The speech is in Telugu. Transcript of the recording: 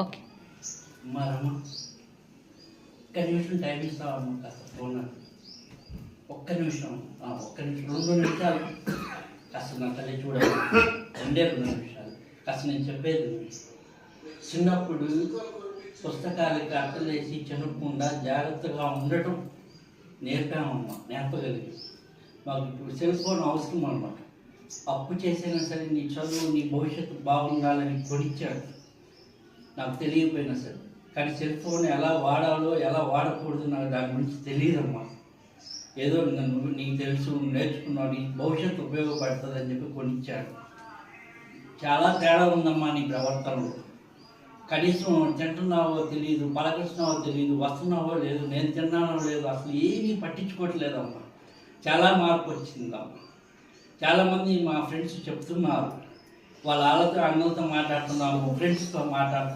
ఓకే. అమ్మా రమ్మ, ఒక్క నిమిషం టైం ఇస్తావమ్మా, కాస్త ఫోన్ ఒక్క నిమిషం, ఒక్క నిమిషం, 2 నిమిషాలు కాస్త నా తల్లి చూడాలి. 2 నిమిషాలు కాస్త నేను చెప్పేది. చిన్నప్పుడు పుస్తకాలకి అట్టలేసి చెనకుండా జాగ్రత్తగా ఉండటం నేర్పగలిగి. మాకు ఇప్పుడు సెల్ ఫోన్ అవసరం అన్నమాట. అప్పు చేసైనా సరే నీ చదువు, నీ భవిష్యత్తు బాగుండాలని కొనిచ్చాడు, నాకు తెలియకపోయినా సరే. కానీ సెల్ ఫోన్ ఎలా వాడాలో ఎలా వాడకూడదు నాకు దాని గురించి తెలియదమ్మా. ఏదో నీకు తెలుసు, నేర్చుకున్నావు, నీ భవిష్యత్తు ఉపయోగపడుతుంది అని చెప్పి కొనిచ్చాడు. చాలా తేడా ఉందమ్మా నీ ప్రవర్తనలో. కనీసం తింటున్నావో తెలియదు, పలకరిస్తున్నావో తెలియదు, వస్తున్నావో లేదు, నేను తిన్నానో లేదు, అసలు ఏమీ పట్టించుకోవట్లేదమ్మా. చాలా మార్పు వచ్చిందమ్మా. చాలామంది మా ఫ్రెండ్స్ చెప్తున్నారు, వాళ్ళతో అన్నలతో మాట్లాడుతున్నాము, ఫ్రెండ్స్తో మాట్లాడుతున్నాము.